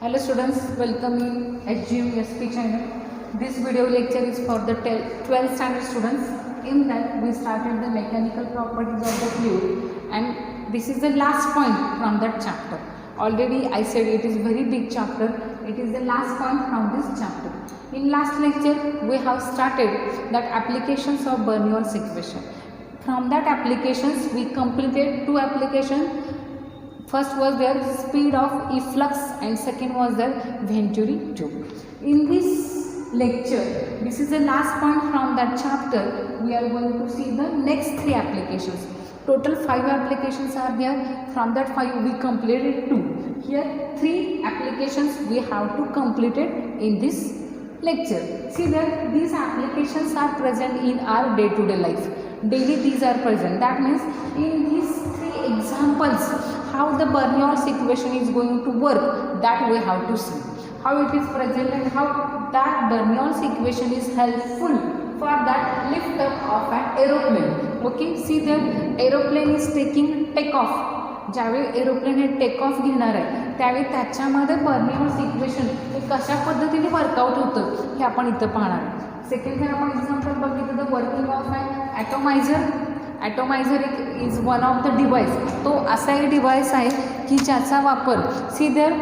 Hello students, welcome in HGUSP channel. This video lecture is for the 12th standard students. In that we started the mechanical properties of the fluid and this is the last point from that chapter. Already I said it is very big chapter. It is the last point from this chapter. In last lecture we have started that applications of Bernoulli's equation. From that applications we completed two applications. First was their speed of efflux and second was their Venturi tube. In this lecture, this is the last point from that chapter. We are going to see the next three applications. Total 5 applications are there. From that 5 we completed 2. Here 3 applications we have to complete it in this lecture. See that these applications are present in our day-to-day life. Daily these are present. That means in these 3 examples, how the Bernoulli's equation is going to work, that we have to see. How it is present and how that Bernoulli's equation is helpful for that lift up of an aeroplane. Okay, see that aeroplane is taking takeoff. ज्यावेळी aeroplane हे take off घेणार आहे त्यावेळी त्याच्यामध्ये Bernoulli's equation हे कशा पद्धतीने workout होतं हे आपण इथं पाहणार आहे. सेकंड जर आपण एक्झाम्पल बघितलं तर working of an atomiser. Atomiser is one of the device. तो असा एक डिवाइस आहे की ज्याचा वापर सीधर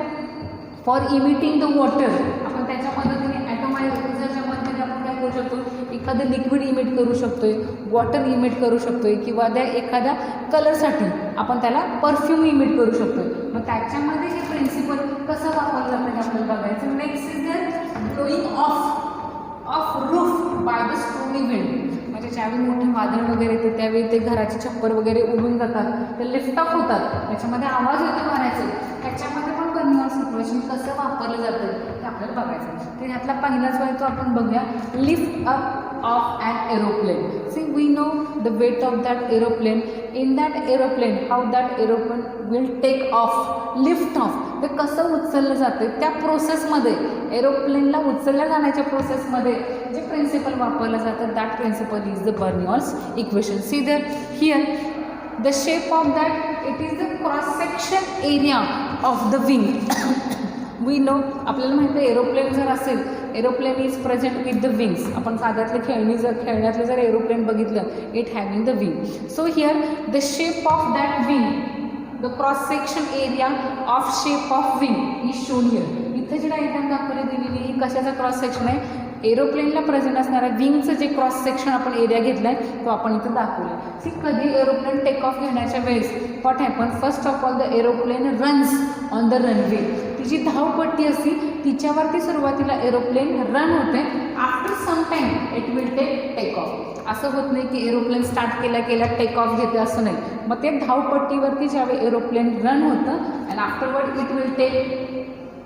फॉर इमिटिंग द वॉटर. आपण त्याच्या मदतीने ॲटोमायझरच्या मदतीने आपण काय करू शकतो, एखादं लिक्विड इमिट करू शकतोय, वॉटर इमिट करू शकतोय किंवा त्या एखाद्या कलरसाठी आपण त्याला परफ्यूम इमिट करू शकतोय. मग त्याच्यामध्ये हे प्रिन्सिपल कसं वापरलं जातं हे आपल्याला बघायचं. Next is the blowing of roof by the stormy wind. म्हणजे ज्यावेळी मोठे वादळ वगैरे येते त्यावेळी ते घराचे छप्पर वगैरे उडून जातात, ते लिफ्ट ऑफ होतात, त्याच्यामध्ये आवाज येतो वाऱ्याचे. ह्याच्यामध्ये पण बर्नौलीज इक्वेशन कसं वापरलं जातं ते आपल्याला बघायचं. तर ह्यातला पहिलाच वेळ तो आपण बघूया, lift up of an aeroplane. See we know the weight of that aeroplane. In that aeroplane how that aeroplane will take off, lift off. ते कसं उचललं जातं त्या प्रोसेसमध्ये, एरोप्लेनला उचलल्या जाण्याच्या प्रोसेसमध्ये जे प्रिन्सिपल वापरलं जातं that principle is the Bernoulli's equation. See there, here the shape of that, it is the cross section area of the wing. We know, आपल्याला माहिती आहे एरोप्लेन जर असेल, aeroplane is present with the wings. आपण साध्यातले खेळण्यातले जर aeroplane बघितलं, it having the wing. So here the shape of that wing, the cross section area of shape of wing is shown here. इथे जी diagram दाखवली दिलेली ही कशाचा cross section आहे, एरोप्लेनला present असणाऱ्या विंगचं जे क्रॉस सेक्शन आपण एरिया घेतला आहे तो आपण इथं दाखवला. सी कधी एरोप्लेन टेक ऑफ घेण्याच्या वेळेस what happen, first of all the aeroplane runs on the runway. तिची धावपट्टी असते तिच्यावरती सुरुवातीला एरोप्लेन रन होते. After some time it will take off. असं होत नाही की एरोप्लेन स्टार्ट केल्या टेक ऑफ घेते असं नाही. मग ते धावपट्टीवरती ज्यावेळी एरोप्लेन रन होतं and afterward it will take,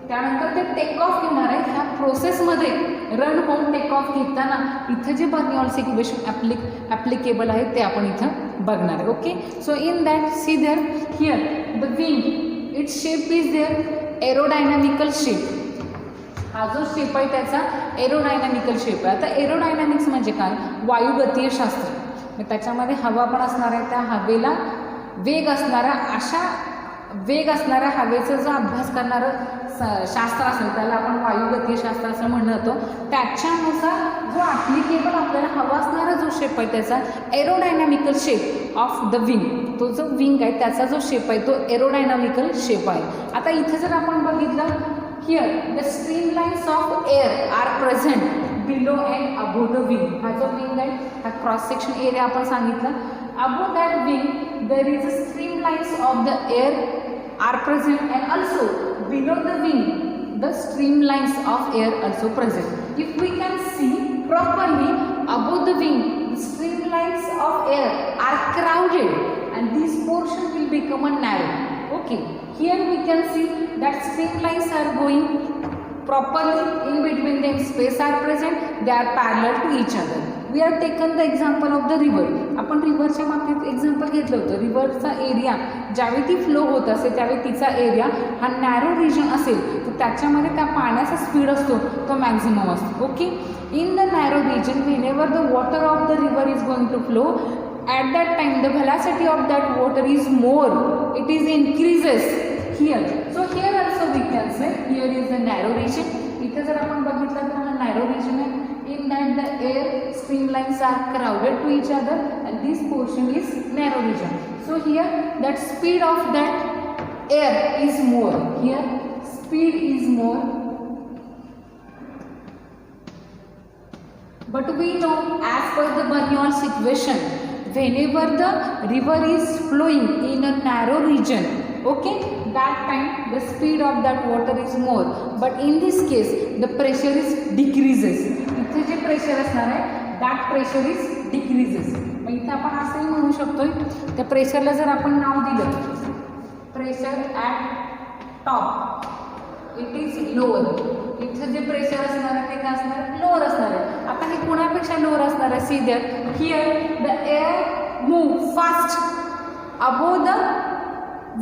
त्यानंतर ते टेक ऑफ घेणार आहे. ह्या प्रोसेसमध्ये रन होऊन टेक ऑफ घेताना इथं जे बर्नौलीज इक्वेशन ॲप्लिकेबल आहे ते आपण इथं बघणार आहे. Okay, so in that see there here the wing, its shape is their aerodynamical shape. हा जो शेप आहे त्याचा एरोडायनॅमिकल शेप आहे. आता एरोडायनॅमिक्स म्हणजे काय, वायुगतीय शास्त्र. त्याच्यामध्ये हवा पण असणार आहे, त्या हवेला वेग असणाऱ्या हवेचा जो अभ्यास करणारं शास्त्र असेल त्याला आपण वायुगतीय शास्त्र असं म्हणतो. त्याच्यानुसार जो ॲप्लिकेबल आपल्याला हवा असणारा जो शेप आहे त्याचा एरोडायनॅमिकल शेप ऑफ द विंग. तो जो विंग आहे त्याचा जो शेप आहे तो एरोडायनॅमिकल शेप आहे. आता इथे जर आपण बघितलं, here the stream lines of air are present below and above the wing. हा जो विंग आहे हा क्रॉस सेक्शन एरिया आपण सांगितलं. Above that wing there is a stream lines of the air are present and also below the wing the streamlines of air also present. If we can see properly above the wing the streamlines of air are crowded and this portion will become a narrow. Okay, here we can see that streamlines are going properly, in between them space are present, they are parallel to each other. We have taken the example of the river. आपण रिव्हरच्या बाबतीत example घेतलं होतं. रिव्हरचा area ज्यावेळी ती flow होत असेल त्यावेळी तिचा एरिया हा नॅरो रिजन असेल तर त्याच्यामध्ये त्या पाण्याचा स्पीड असतो तो मॅक्झिमम असतो. Okay, in the narrow region whenever the water of the river is going to flow, at that time the velocity of that water is more, it is increases here. So here also we can say here is the narrow region. इथे जर आपण बघितलं तर हा narrow region आहे. In that the air streamlines are crowded to each other and this portion is narrow region. So here that speed of that air is more. Here speed is more. But we know as per the Bernoulli's equation, whenever the river is flowing in a narrow region, okay, that time the speed of that water is more. But in this case the pressure is decreases. इथे जे pressure असणार आहे that pressure is decreases. मग इथे आपण असंही म्हणू शकतो त्या प्रेशरला जर आपण नाव दिलं pressure at top it is lower. इथं जे प्रेशर असणार आहे ते काय असणार आहे लोअर असणार आहे. आता हे कोणापेक्षा लोअर असणार आहे see there here the air move fast above the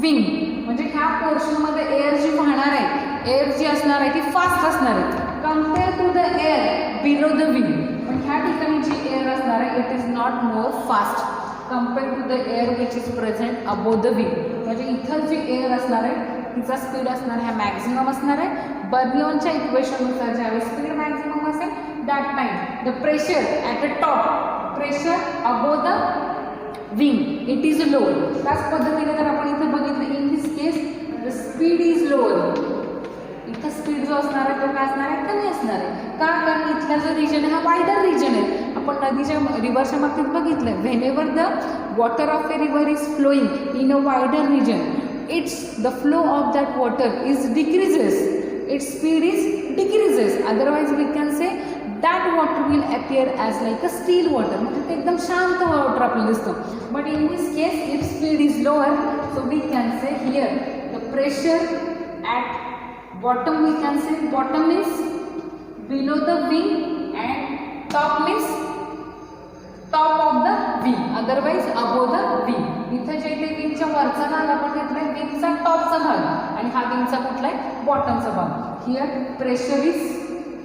wing. म्हणजे ह्या पोर्शनमध्ये एअर जी वाहणार आहे एअर जी असणार आहे ती फास्ट असणार आहे compare to the air below the wing. पण ह्या ठिकाणी जी एअर असणार आहे it is not more fast compare to the air which is present above the wing. म्हणजे इथं जी एअर असणार आहे तिचा स्पीड असणार आहे मॅक्झिमम असणार आहे. बर्नियॉनच्या इक्वेशननुसार ज्यावेळेस स्पीड मॅक्झिमम असेल that time the pressure at the top pressure above the wing it is low. त्याच पद्धतीने जर आपण इथे बघितलं in this case the speed is lower. इथं स्पीड जो असणार आहे तो काय असणार आहे कमी असणार आहे. का कारण इथला जो रिजन आहे हा वायडर रिजन आहे. आपण नदीच्या रिव्हरच्या बाबतीत बघितलं whenever the water of a river is flowing in a wider region it's the flow of that water is decreases its speed is decreases. Otherwise we can say that water will appear as like a still water. म्हणजे ते एकदम शांत water आपल्याला दिसतो. But in this case if speed is lower so we can say here the pressure at bottom we can say bottom means below the wing and top means top of the wing. Otherwise above the wing. इथे जे ते विंगच्या वरचा भाग आपण घेतलाय विंगचा टॉपचा भाग आणि हा विंगचा कुठला आहे बॉटमचा भाग. Here pressure is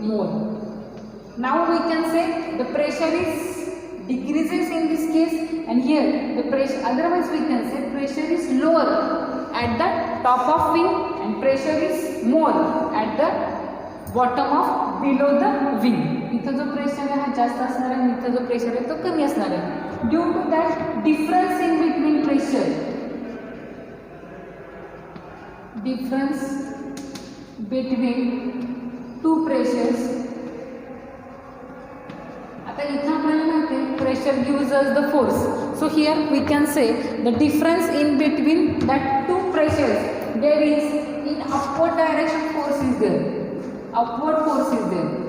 more. Now we can say the pressure is decreases in this case and here the pressure otherwise we can say pressure is lower at the top of wing and pressure is more at the bottom of below the wing. इथं जो pressure आहे हा जास्त असणार आहे आणि इथं जो प्रेशर आहे तो कमी असणार आहे. Due to that difference in between pressure difference between two pressures. आता इथं आपल्याला माहिती आहे pressure gives us the force. So here we can say the difference in between that two pressures there is in upward direction force is there. Upward force is there.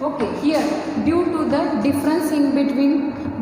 Okay, here due to the difference in between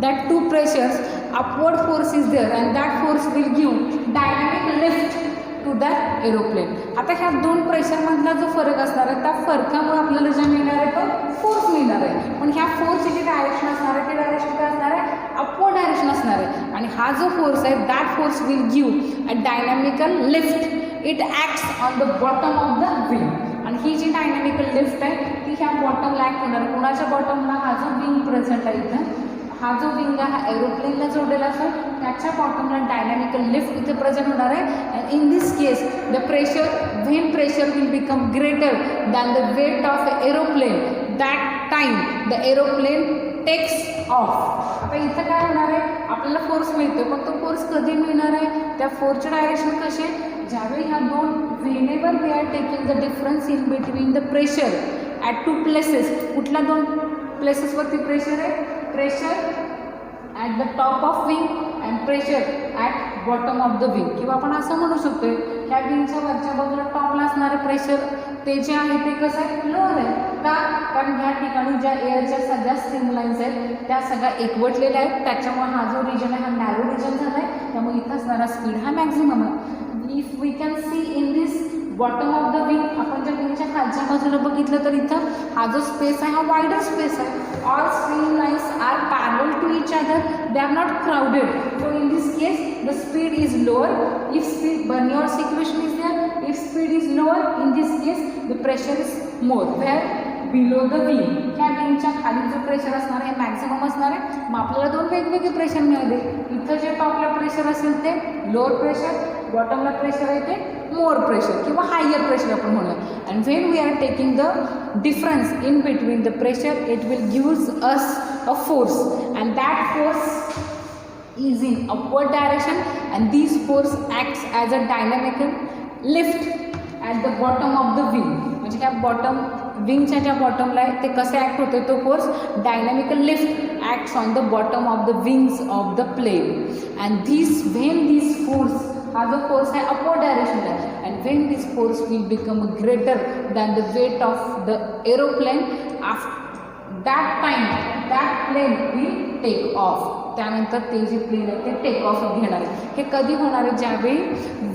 that two pressures upward force is there and that force will give dynamic lift to that aeroplane. आता ह्या दोन pressure मधला जो फरक असणार आहे त्या फरकामुळे आपल्याला जे मिळणार आहे तो फोर्स मिळणार आहे. पण ह्या फोर्सची जी डायरेक्शन असणार आहे ती डायरेक्शन काय असणार आहे अपवर्ड डायरेक्शन असणार आहे. आणि हा जो फोर्स आहे that force will give a dynamical lift. It acts on the bottom of the wing. आणि ही जी डायनॅमिकल लिफ्ट आहे ती ह्या बॉटमला ॲक्ट होणार आहे. कोणाच्या बॉटमला हा जो विंग प्रेझेंट आहे इथं हा जो विंग आहे हा एरोप्लेनला जोडलेला असेल त्याच्या बॉटमला डायनॅमिकल लिफ्ट इथे प्रेझेंट होणार आहे. And in this case the pressure when pressure will become greater than the weight of aeroplane that time the aeroplane takes off. आता इथं काय होणार आहे आपल्याला फोर्स मिळतो पण तो फोर्स कधी मिळणार आहे त्या फोर्सचे डायरेक्शन कसे ज्यावेळी ह्या दोन whenever we are taking the difference in between the pressure at two places. कुठल्या दोन प्लेसेसवरती प्रेशर आहे pressure at the top of wing and pressure at bottom of the wing. किंवा आपण असं म्हणू शकतो ह्या विंगच्या वरच्या बाजूला टॉपला असणारं प्रेशर ते जे आहे ते कसं आहे लोअर आहे. का कारण ह्या ठिकाणी ज्या एअरच्या सगळ्या स्ट्रीमलाईन्स आहेत त्या सगळ्या एकवटलेल्या आहेत त्याच्यामुळे हा जो रिजन आहे हा नॅरो रिजन झाला आहे त्यामुळे इथं असणारा स्पीड हा मॅक्झिमम आहे. If we can see in this bottom of the wing आपण जर विंगच्या खालच्या बाजूला बघितलं तर इथं हा जो स्पेस आहे हा वायडर स्पेस आहे. All stream lines are parallel to each other they are not crowded. So in this case the speed is lower. If speed Bernoulli's equation is there if speed is lower in this case the pressure is more where below the wing. ह्या विंगच्या खाली जो pressure असणार आहे maximum असणार आहे. मग आपल्याला दोन वेगवेगळे प्रेशर मिळाले. इथं जे टॉपला प्रेशर असेल ते लोअर प्रेशर बॉटमला प्रेशर आहे ते मोर प्रेशर किंवा हायर प्रेशर आपण म्हणूया. And when we are taking the difference in between the pressure it will gives us a force and that force is in upward direction and this force acts as a dynamical lift at the bottom of the wing. म्हणजे ह्या bottom विंगच्या ज्या बॉटमला आहे ते कसे act होते तो force dynamical lift acts on the bottom of the wings of the plane and this when this force हा जो फोर्स आहे अपवर्ड डायरेक्शनला आहे and when this force will become greater than the weight of the aeroplane that time that plane will take off. त्यानंतर ते जे plain आहे ते टेक ऑफ घेणार आहे. हे कधी होणार आहे ज्यावेळी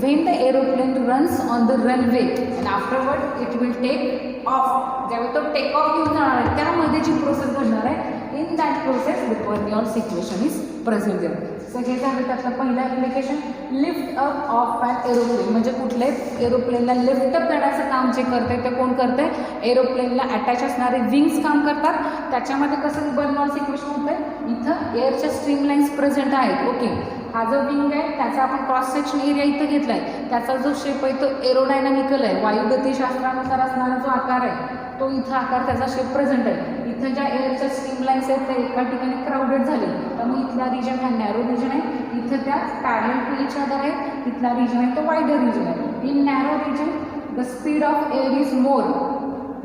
when the aeroplane runs on the runway and afterward it will take off. ज्यावेळी तो टेक ऑफ घेऊन जाणार आहे त्यामध्ये जी प्रोसेस घडणार आहे in that process the Bernoulli's equation is present there. सगळे झालं त्यातलं पहिलं application lift up of an aeroplane म्हणजे कुठल्याही एरोप्लेनला लिफ्ट अप करण्याचं काम जे करते ते कोण करते एरोप्लेनला अटॅच असणारे विंग्स काम करतात. त्याच्यामध्ये कसं बर्नॉल्स इक्वेशन होतं आहे इथं एअरच्या स्ट्रीमलाईन्स प्रेझेंट आहेत. ओके हा जो विंग आहे त्याचा आपण क्रॉस सेक्शन एरिया इथं घेतला आहे. त्याचा जो शेप आहे तो एरोडायनामिकल आहे. वायुगतीशास्त्रानुसार असणारा जो आकार आहे तो इथं आकार त्याचा शेप प्रेझेंट आहे. इथं ज्या एअरच्या स्ट्रीमलाईन्स आहेत त्या एका ठिकाणी क्राऊडेड झाले त्यामुळे इथला रिजन हा नॅरो रिजन आहे. इथं त्या पॅरलल टू इच अदर आहे. इथला रिजन आहे तो वायडर रिजन आहे. In narrow region the speed of air is more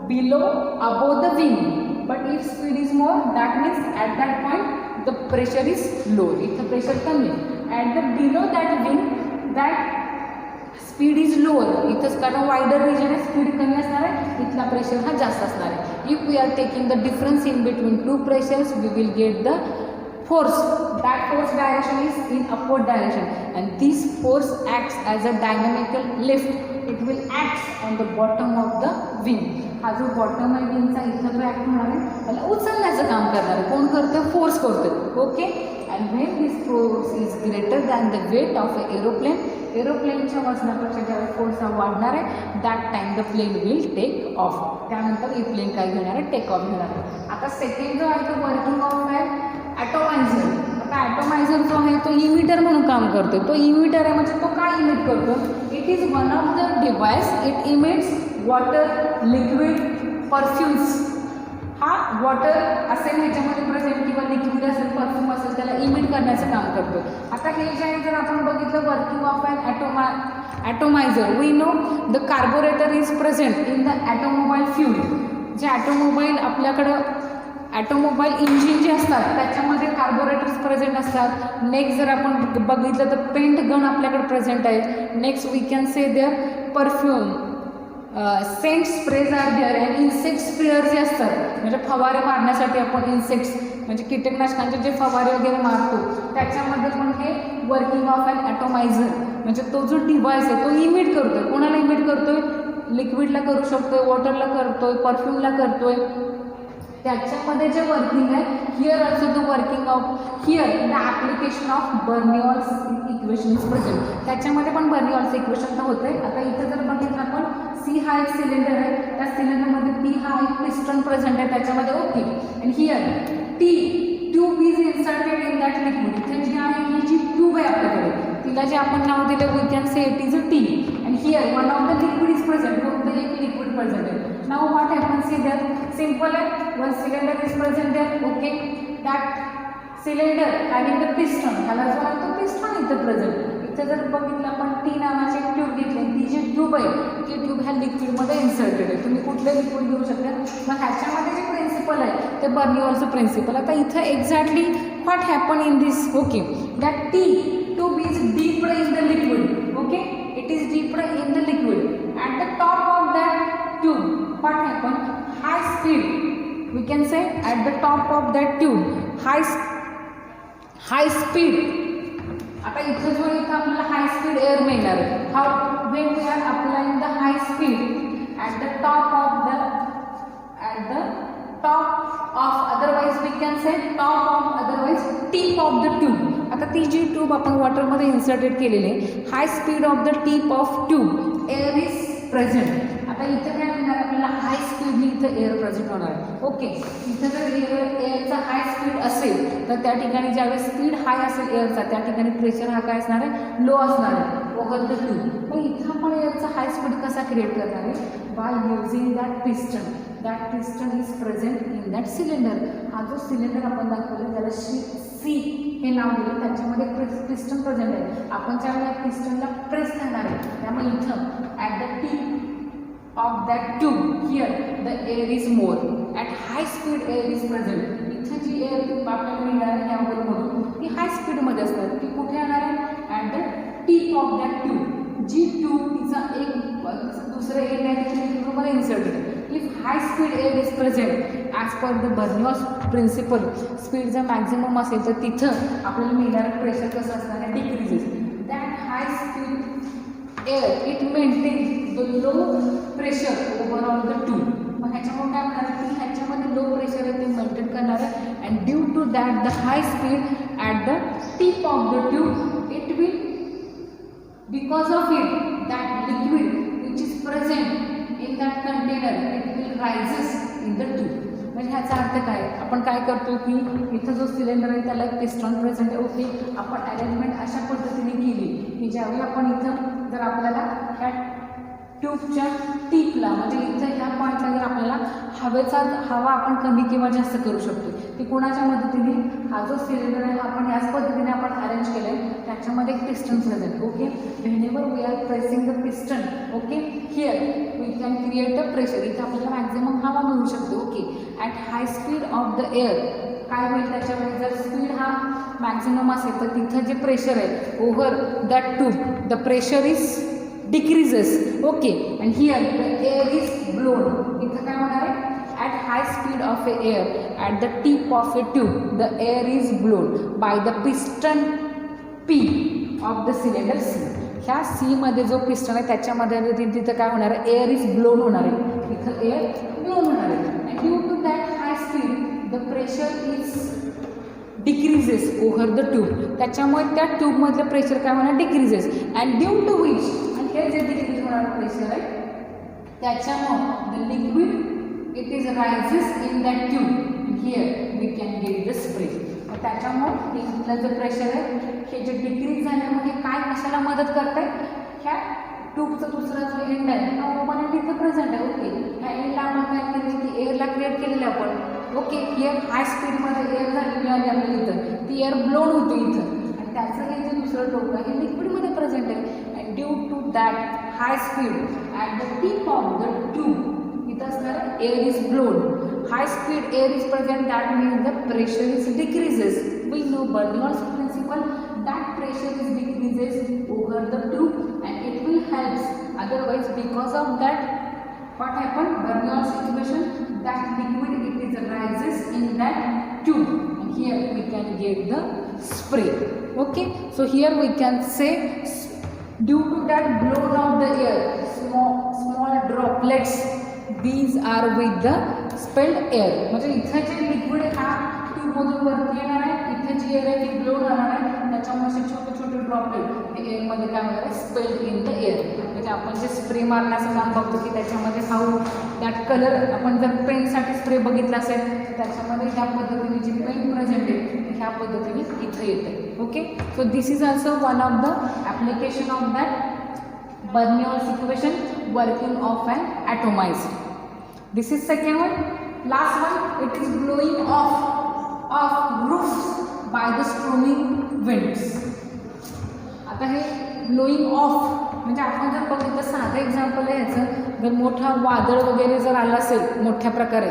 below above the wing but if speed is more that means at that point the pressure is low. इथं pressure कमी आहे. At the below that wing that speed is lower. इथंच कारण wider region आहे speed कमी असणार आहे इथला प्रेशर हा जास्त असणार आहे. If we are taking the difference in between two pressures we will get the force. That force direction is in upward direction and this force acts as a dynamical lift. It will act on the bottom of the wing. हा जो bottom आहे विंगचा इथं जो act होणार आहे त्याला उचलण्याचं काम करणार आहे. कोण करतं फोर्स करतं. Okay and when this force is greater than the weight of a aeroplane एरोप्लेनच्या वजनापेक्षा ज्यावेळी फोर्स हा वाढणार आहे that time the plane will take off. त्यानंतर हे प्लेन काय घेणार आहे टेक ऑफ घेणार आहे. आता सेकंड जो आहे तो वर्किंग ऑफ आहे ॲटोमायझर. आता ॲटोमायझर जो आहे तो इमिटर म्हणून काम करतो. तो इमिटर आहे म्हणजे तो काय इमिट करतो it is one of the device it emits water liquid perfumes. हा वॉटर असेल ह्याच्यामध्ये प्रेझेंट किंवा लिक्विड असेल परफ्यूम असेल त्याला इमिट करण्याचं काम करतो. आता हे जे आहे जर आपण बघितलं working of an atomizer we know the carburettor is present in the automobile fuel. जे ॲटोमोबाईल आपल्याकडं ॲटोमोबाईल इंजिन जे असतात त्याच्यामध्ये कार्बोरेटर्स प्रेझेंट असतात. नेक्स्ट जर आपण बघितलं तर पेंट गन आपल्याकडे प्रेझेंट आहे. Next we can say there perfume scent sprays are there and insect sprayer जे असतात म्हणजे फवारे मारण्यासाठी आपण इन्सेक्ट्स म्हणजे कीटकनाशकांचे जे फवारे वगैरे मारतो त्याच्यामध्ये पण हे वर्किंग ऑफ अॅन ॲटोमायझर म्हणजे तो जो डिव्हाइस आहे तो इमिट करतोय. कोणाला इमिट करतोय लिक्विडला करू शकतोय वॉटरला करतोय परफ्यूमला करतोय. त्याच्यामध्ये जे वर्किंग आहे here also the working of here the application of Bernoulli's equation is present. त्याच्यामध्ये पण बर्नियॉल्स इक्वेशन तर होते. आता इथं जर बघितलं आपण सी हा एक सिलेंडर आहे त्या सिलेंडरमध्ये पी हा एक पिस्टन प्रेझेंट आहे त्याच्यामध्ये. Okay and here T tube is inserted in that liquid. इथे जी आहे ही जी ट्यूब आहे आपल्याकडे तिला जे आपण नाव दिलं we can say it is a T and here one of the liquid is present. कोणतं एक लिक्विड प्रेझेंट आहे. Now what happens here simple आहे one cylinder is present there. Okay that cylinder having the piston ह्याला जो आहे तो piston इथं present. इथं जर बघितलं आपण टी नावाची एक ट्यूब घेतली ती जी ट्यूब आहे ती ट्यूब ह्या लिक्विडमध्ये इन्सर्टेड आहे. तुम्ही कुठले लिक्विड घेऊ शकता. मग ह्याच्यामध्ये जे प्रिन्सिपल आहे ते बर्नियॉल्सचं प्रिन्सिपल. आता इथं exactly what happen in this okay that T tube is dipped in the liquid. Okay it is dipped in the liquid at the top of that tube what happen high speed we can say at the top of that tube high speed. आता इथं जो इथं आपल्याला हाय speed air मिळणार आहे. How when we are applying the high speed at the top of otherwise we can say top of otherwise tip of the tube. आता ती जी ट्यूब आपण वॉटरमध्ये इन्सर्टेड केलेली आहे high speed of the tip of tube air is present. आता इथं काय होणार आपल्याला हाय स्पीडनी इथं एअर प्रेझेंट होणार आहे. ओके इथं जर एअरचा हाय स्पीड असेल तर त्या ठिकाणी ज्यावेळेस स्पीड हाय असेल एअरचा त्या ठिकाणी प्रेशर हा काय असणार आहे लो असणार आहे. Over the tube. मग इथं आपण एअरचा हाय स्पीड कसा क्रिएट करणार आहे? By using that piston. That piston is present in that cylinder. हा जो सिलेंडर आपण दाखवला त्याला सी हे नाव दिलं, त्याच्यामध्ये पिस्टन प्रेझेंट आहे. आपण ज्यावेळेला पिस्टनला प्रेस करणार आहे त्यामुळे इथं at the tip of that tube here the air is more. At high speed air is present. इथं जी एअर आपल्याला मिळणार आहे ह्या होलमधून ती हाय स्पीडमध्ये असणार. ती कुठे येणार आहे? At the tip of that tube. जी ट्यूब तिचा एक दुसरं एअर नाही तिथे ट्यूबमध्ये इन्सर्ट आहे. If high speed air is present as per the Bernoulli's principle, speed जर मॅक्झिमम असेल तर तिथं आपल्याला मिळणारं प्रेशर कसं असणार आहे? Decreases. That high speed air it maintain the low pressure overall the tube. मग ह्याच्यामुळे काय होणार आहे की ह्याच्यामध्ये लो प्रेशर आहे ते मेंटेन करणार आहे. And due to that the high speed at the tip of the tube it will because of it that liquid which is present in that container it will rises in the tube. म्हणजे ह्याचा अर्थ काय? आपण काय करतो की इथं जो सिलेंडर आहे त्याला एक पिस्टॉन प्रेझेंट आहे. ओके, आपण अरेंजमेंट अशा पद्धतीने केली की ज्यावेळी आपण इथं जर आपल्याला ह्या ट्यूबच्या टिपला म्हणजे इथं ह्या पॉईंटला जर आपल्याला हवा आपण कमी किंवा जास्त करू शकतो. ती कोणाच्या मदतीने? हा जो सिलेंडर आहे हा आपण याच पद्धतीने आपण अरेंज केलं आहे. त्याच्यामध्ये एक piston present. Okay, whenever we are pressing the piston okay here we can create the pressure. इथं आपल्याला मॅक्झिमम हवा मिळू शकते. Okay, at high speed of the air काय होईल? त्याच्यामध्ये जर स्पीड हा मॅक्झिमम असेल तर तिथं जे प्रेशर आहे over that tube the pressure is decreases. Okay, and here the air is blown. इथं काय होणार आहे? At high speed of air at the tip of a tube the air is blown by the piston P of the cylinder C. ह्या C मध्ये जो piston आहे त्याच्यामध्ये तिथं काय होणार आहे? एअर इज ब्लोन होणार आहे. इथं एअर ब्लोन होणार आहे. And due to that high speed the pressure is decreases over the tube. त्याच्यामुळे त्या ट्यूबमधलं प्रेशर काय होणार? Decreases. And due to which हे जे डिक्रीज होणारं प्रेशर आहे त्याच्यामुळं the liquid it is rises in that tube. Here we can get the spray. त्याच्यामुळं इथलं जे प्रेशर आहे हे जे डिक्रीज झाल्यामुळे काय कशाला मदत करत आहे? ह्या ट्यूबचा दुसरा जो एंड आहे हा ओपन एंड इथं प्रेझेंट आहे. ओके, ह्या एंडला आपण काय केलं की एअरला क्रिएट केलेलं आपण. ओके, एअर हाय स्पीडमध्ये एअर झालेली आहे आपल्याला इथं ती एअर ब्लोन होते इथं आणि त्याचं हे जे दुसरं टोक आहे हे लिक्विडमध्ये प्रेझेंट आहे. Due to that high speed at the tip of the tube इथं असणार air is blown. High speed air is present that means the pressure is decreases. We know Bernoulli's principle that pressure is decreases over the tube and it will helps. Otherwise because of that what happened? Bernoulli's equation that liquid it is rises in that tube and here we can get the spray. Okay, so here we can say due to that blown of the air small droplets these are with the expelled air. म्हणजे इथं जे liquid आहे हा ट्यूबमधून वरती येणार आहे. इथे जी air आहे ती ब्लोन होणार आहे. त्याच्यामुळे छोटे छोटे ड्रॉपलेट हे एअरमध्ये काय होणार आहे? Spelled in the air. म्हणजे आपण जे स्प्रे मारण्याचं काम बघतो की त्याच्यामध्ये हाऊ दॅट कलर आपण जर पेंटसाठी स्प्रे बघितला असेल तर त्याच्यामध्ये ह्या पद्धतीने जी पेंट प्रेझेंट आहे ह्या पद्धतीने इथं येते. Okay, so this is also one of the application of that Bernoulli's equation working of an atomize. This is second one. Last one it is blowing off roofs by the storming winds. आता हे blowing of म्हणजे आपण जर बघितलं साधं example आहे ह्याचं. जर मोठा वादळ वगैरे जर आला असेल मोठ्या प्रकारे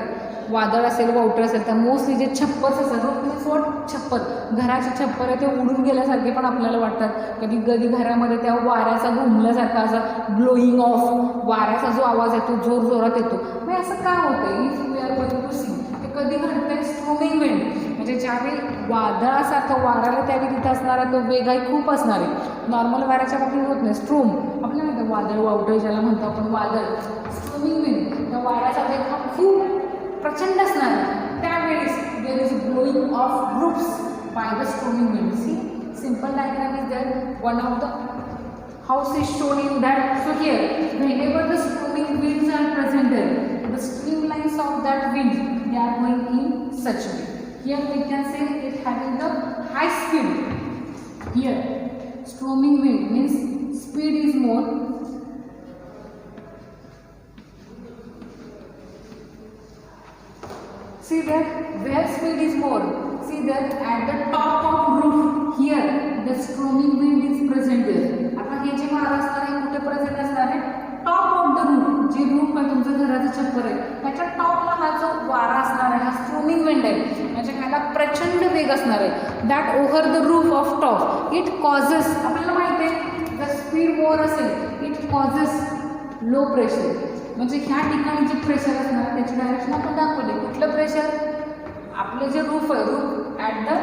वादळ असेल वावटं असेल तर मोस्टली जे छप्परच असतात रोड छप्पर घराचे छप्पर आहे ते उडून गेल्यासारखे पण आपल्याला वाटतात. कधी कधी घरामध्ये त्या वाऱ्याचा घुमल्यासारखा असा ब्लोईंग ऑफ वाऱ्याचा जो आवाज येतो जोर जोरात येतो. मग असं का होतं? If we are going to see ते कधी घडतं? स्ट्रोमिंग विंड म्हणजे ज्यावेळी वादळासारखं वाऱ्याला त्यावेळी तिथं असणारा तो वेगही खूप असणार आहे. नॉर्मल वाऱ्याच्या बाबतीत होत नाही. स्ट्रोम आपल्याला माहिती वादळ वावटं ज्याला म्हणतो आपण वादळ स्ट्रोमिंग विंड त्या वाऱ्याचा वेग हा खूप प्रचंड असणार आहे. त्यावेळेस there is blowing off roofs by the storming wind. See simple diagram is there. One of the house is shown in that. So here whenever the storming winds are present the streamlines of that wind they are going in such way. Here we can say it having the high speed. Here storming wind means speed is more. See that where speed is more. See that at the top of roof here the storming wind is present there. आता हे जे वारा असणार आहे कुठे present असणार आहे? Top of the roof. जे रूफ आहे तुमचं घराचं छप्पर आहे त्याच्या टॉपला हा जो वारा असणार आहे हा स्ट्रोमिंग विंड आहे. म्हणजे ह्याला प्रचंड वेग असणार आहे. That over the roof of top it causes, आपल्याला माहिती आहे जर स्पीड मोर असेल इट कॉजेस लो प्रेशर. म्हणजे ह्या ठिकाणी जे प्रेशर असणार त्याची डायरेक्शन आपण दाखवले. कुठलं प्रेशर? आपले जे रूफ आहे roof at the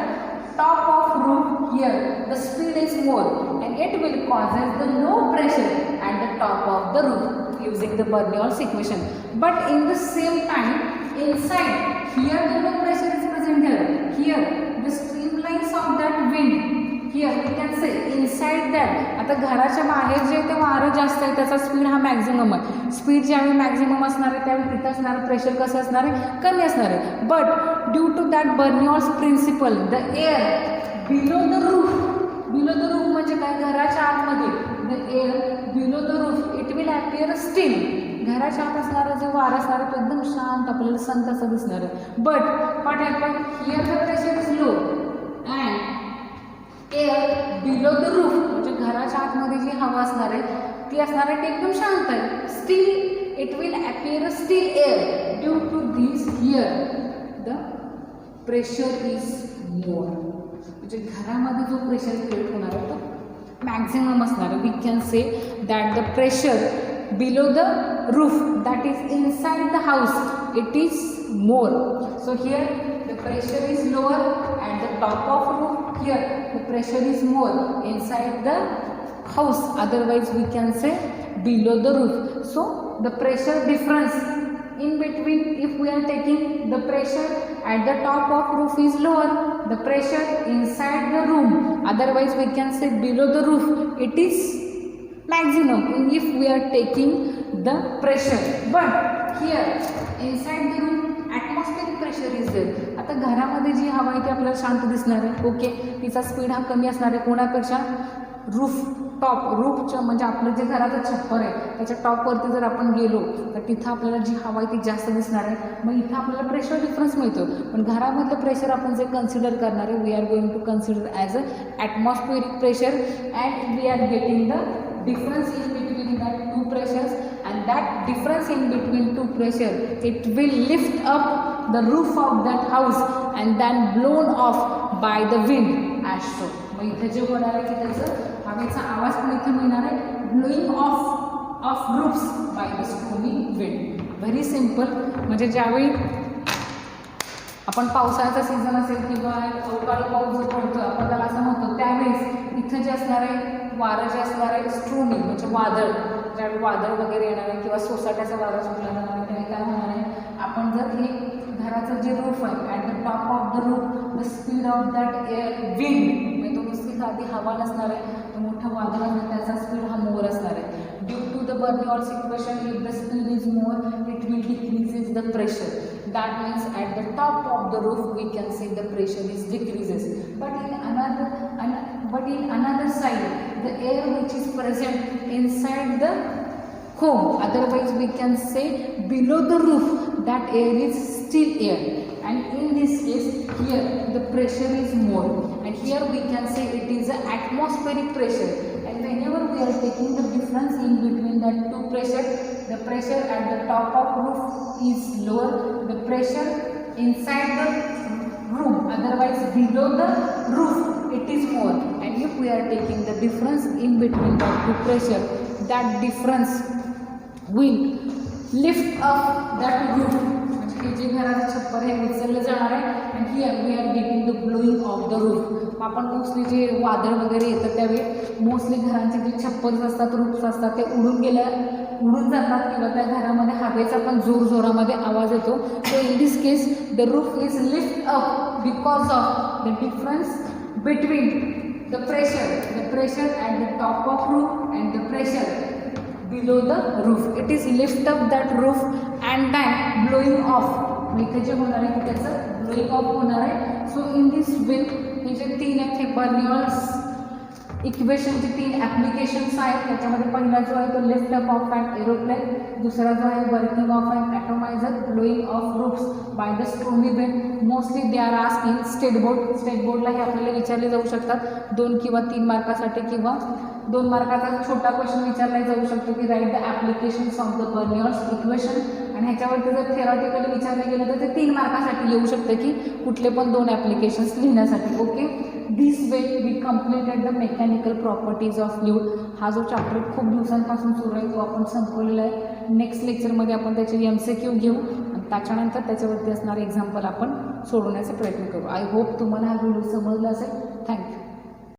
top of roof here the speed is more and it will causes the low pressure at the top of the roof using the Bernoulli's equation. But in the same time inside here the low pressure is present here the streamlines of that wind here we can say inside that. आता घराच्या बाहेर जे ते वारं जास्त आहे त्याचा speed हा मॅक्झिमम आहे. स्पीड ज्यावेळी मॅक्झिमम असणार आहे त्यावेळी तिथं असणारं प्रेशर कसं असणार आहे? कमी असणार आहे. But due to that Bernoulli's principle the air below the roof म्हणजे काय? घराच्या आतमध्ये the air below the roof it will appear still. घराच्या आत असणारा जो वारा असणार आहे तो एकदम शांत आपल्याला संत असं दिसणार आहे. But what happen here the pressure is low and air below the roof म्हणजे घराच्या आतमध्ये जी हवा असणार आहे ती असणार आहे ती एकदम शांत आहे. Still it will appear still air due to this here the pressure is more. म्हणजे घरामध्ये जो प्रेशर क्रिएट होणार आहे तो मॅक्झिमम असणार आहे. We can say that the pressure below the roof that is inside the house it is more. So here the pressure is lower at the top of roof. Here the pressure is more inside the house, otherwise we can say below the roof. So the pressure difference in between, if we are taking the pressure at the top of roof is lower, the pressure inside the room, otherwise we can say below the roof, it is maximum if we are taking the pressure. But here inside the room atmospheric pressure is there. आता घरामध्ये जी हवा आहे ती आपल्याला शांत दिसणार आहे. Okay, तिचा स्पीड हा कमी असणार आहे कोणापेक्षा? रूफ रूफच्या म्हणजे आपलं जे घराचं छप्पर आहे त्याच्या टॉपवरती जर आपण गेलो तर तिथं आपल्याला जी हवा आहे ती जास्त दिसणार आहे. मग इथं आपल्याला प्रेशर डिफरन्स मिळतो. पण घरामधलं प्रेशर आपण जे कन्सिडर करणार आहे we are going to consider as a atmospheric pressure and we are getting the difference in between that two pressures and that difference in between two pressure it will lift up the roof of that house and then blown off by the wind as so. मग इथे जे होणार आहे की त्याचं हवेचा आवाज पण इथे मिळणार आहे blowing off of roofs by the stormy wind. Very simple. म्हणजे ज्यावेळी आपण पावसाळ्याचा सीझन असेल किंवा अवकाळी पाऊस जो पडतो आपण त्याला असं म्हणतो त्यावेळेस इथं जे असणार आहे वारं जे असणार आहे स्ट्रोमी म्हणजे वादळ. ज्यावेळी वादळ वगैरे येणार आहे किंवा सोसाट्याचा वारा सुटला जाणार आहे त्यावेळी काय होणार आहे आपण जर हे घराचं जे रूफ आहे at the top of the roof the speed of that air wind म्हणजे तो नुसती साधी हवा नसणार आहे तो मोठं वादळ असणार त्याचा स्पीड हा मोर असणार आहे. Due to the Bernoulli's equation if the speed is more it will decreases the pressure. That means at the top of the roof we can say the pressure is decreases. But in another side the air which is present inside the home, otherwise we can say below the roof, that air is still air. And in this case here the pressure is more and here we can say it is an atmospheric pressure. And whenever we are taking the difference in between that two pressure, the pressure at the top of roof is lower, the pressure inside the room otherwise below the roof it is more. And if we are taking the difference in between that two pressure, that difference will lift up that roof. हे जे घराचं छप्पर आहे उचललं जाणार आहे आणि here we are getting the blowing off the roof. आपण मोस्टली जे वादळ वगैरे येतं त्यावेळी मोस्टली घरांचे जे छप्पर्स असतात रूफ्स असतात ते उडून जातात किंवा त्या घरामध्ये हवेचा पण जोरामध्ये आवाज येतो. So in this case the roof is lift up because of the difference between the pressure at the top of roof and the pressure below the roof. It is lift up that roof and then blowing off. इथे जे होणार आहे की त्याचं blowing of होणार आहे. So in this way हे जे तीन आहेत हे बर्नॉल्स इक्वेशनचे 3 ॲप्लिकेशन्स आहेत. त्याच्यामध्ये पहिला जो आहे तो lift up of an aeroplane, दुसरा जो आहे working of an atomizer, blowing off roofs by the stormy wind. Mostly they are ask in state board. State बोर्डला हे आपल्याला विचारले जाऊ शकतात 2 किंवा 3 मार्कासाठी, किंवा 2 मार्काचा छोटा क्वेश्चन विचारला जाऊ शकतो की write the applications of the Bernoulli's equation. आणि ह्याच्यावरती जर थेरॉटिकली विचारलं गेलं तर ते 3 मार्कासाठी येऊ शकतं की कुठले पण 2 ॲप्लिकेशन्स लिहिण्यासाठी. Okay, this way we completed the mechanical properties of fluid. हा जो चॅप्टर खूप दिवसांपासून सुरू आहे तो आपण संपवलेला आहे. नेक्स्ट लेक्चरमध्ये आपण त्याचे MCQ घेऊ आणि त्याच्यानंतर त्याच्यावरती असणारे एक्झाम्पल आपण सोडवण्याचा प्रयत्न करू. आय होप तुम्हाला हा व्हिडिओ समजला असेल. थँक्यू.